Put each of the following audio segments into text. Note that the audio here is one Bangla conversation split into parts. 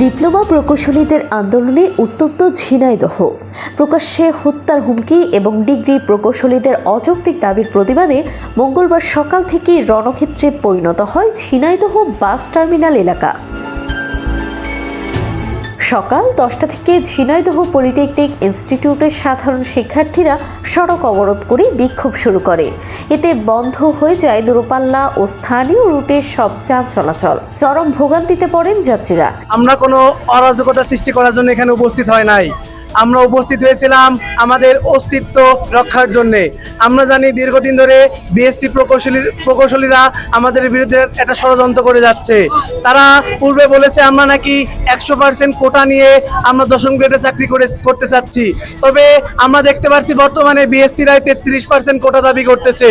ডিপ্লোমা প্রকৌশলীদের আন্দোলনে উত্তপ্ত ঝিনাইদহ। প্রকাশ্যে হত্যার হুমকি এবং ডিগ্রি প্রকৌশলীদের অযৌক্তিক দাবির প্রতিবাদে মঙ্গলবার সকাল থেকে রণক্ষেত্রে পরিণত হয় ঝিনাইদহ বাস টার্মিনাল এলাকা। সকাল 10টা থেকে ঝিনাইদহ পলিটেকনিক ইনস্টিটিউটের সাধারণ শিক্ষার্থীরা সড়ক অবরোধ করে বিক্ষোভ শুরু করে। এতে বন্ধ হয়ে যায় দূরপাল্লা ও স্থানীয় রুটের সব যান চলাচল। চরম ভোগান্তিতে পড়েন যাত্রীরা। আমরা কোনো অরাজকতা সৃষ্টি করার জন্য এখানে উপস্থিত হয় নাই, আমরা উপস্থিত হয়েছিলাম আমাদের অস্তিত্ব রক্ষার জন্যে। আমরা জানি দীর্ঘদিন ধরে বিএসসি প্রকৌশলীরা আমাদের বিরুদ্ধে একটা ষড়যন্ত্র করে যাচ্ছে। তারা পূর্বে বলেছে আমরা নাকি 100% কোটা নিয়ে আমরা 10ম গ্রেডে চাকরি করতে চাচ্ছি, তবে আমরা দেখতে পাচ্ছি বর্তমানে বিএসসিরাই 33% কোটা দাবি করতেছে।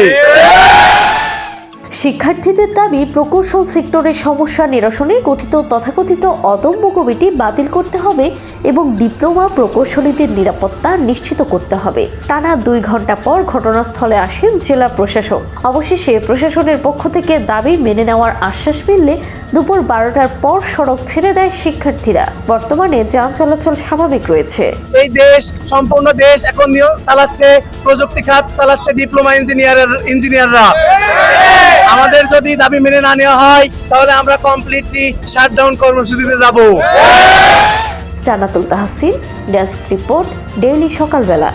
শিক্ষার্থীদের দাবি, প্রকৌশল সেক্টরের সমস্যা নিরসনে গঠিত তথাকথিত অদম্য কমিটি বাতিল করতে হবে এবং ডিপ্লোমা প্রকৌশলীদের নিরাপত্তা নিশ্চিত করতে হবে। টানা 2 ঘন্টা পর ঘটনাস্থলে আসেন জেলা প্রশাসক। অবশেষে প্রশাসনের পক্ষ থেকে দাবি মেনে নেওয়ার আশ্বাস মিললে দুপুর 12টার পর সড়ক ছেড়ে দেয় শিক্ষার্থীরা। বর্তমানে যান চলাচল স্বাভাবিক রয়েছে। এই দেশ, সম্পূর্ণ দেশ এখন চালাচ্ছে প্রযুক্তি খাত, চালাচ্ছে ডিপ্লোমা ইঞ্জিনিয়াররা। আমাদের যদি দাবি মেনে না নেওয়া হয় তাহলে আমরা কমপ্লিটলি শাটডাউন কর্মসূচিতে যাব। জান্নাতুল তাহসিন, ডেস্ক রিপোর্ট, ডেইলি সকালবেলা।